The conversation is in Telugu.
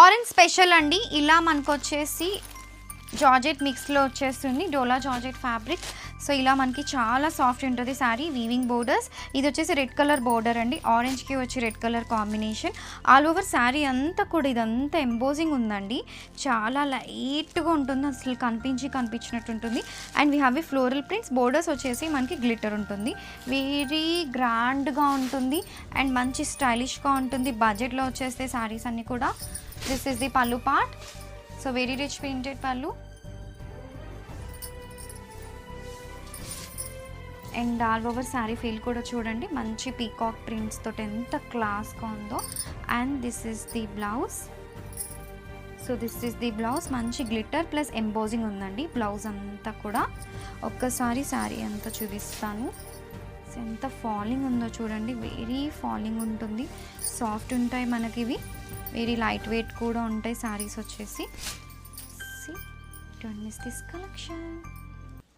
ఆరెంజ్ స్పెషల్ అండి. ఇలా మనకు వచ్చేసి జార్జెట్ మిక్స్లో వచ్చేస్తుంది, డోలా జార్జెట్ ఫ్యాబ్రిక్. సో ఇలా మనకి చాలా సాఫ్ట్ ఉంటుంది శారీ. వీవింగ్ బోర్డర్స్, ఇది వచ్చేసి రెడ్ కలర్ బోర్డర్ అండి, ఆరెంజ్కి వచ్చి red colour combination. All over sari అంతా కూడా ఇదంతా ఎంబోజింగ్ ఉందండి, చాలా లైట్గా ఉంటుంది, అసలు కనిపించినట్టు ఉంటుంది. అండ్ వీ హ్యావ్ ఈ ఫ్లోరల్ ప్రింట్స్. బోర్డర్స్ వచ్చేసి మనకి గ్లిటర్ ఉంటుంది, వెరీ గ్రాండ్గా ఉంటుంది అండ్ మంచి స్టైలిష్గా ఉంటుంది. బడ్జెట్లో వచ్చేస్తే శారీస్ అన్నీ కూడా. This is the pallu part. So very rich printed pallu and all over sari feel కూడా చూడండి, మంచి పీకాక్ ప్రింట్స్ తోటి ఎంత క్లాస్గా ఉందో. And this is the blouse. So this is the blouse, మంచి గ్లిటర్ ప్లస్ ఎంబోజింగ్ ఉందండి బ్లౌజ్ అంతా కూడా. ఒక్కసారి శారీ అంతా చూపిస్తాను. ఎంత ఫాలింగ్ ఉందో చూడండి, వెరీ ఫాలింగ్ ఉంటుంది, సాఫ్ట్ ఉంటాయి మనకి ఇవి, వెరీ లైట్ వెయిట్ కూడా ఉంటాయి శారీస్ వచ్చేసి. See, don't miss this collection.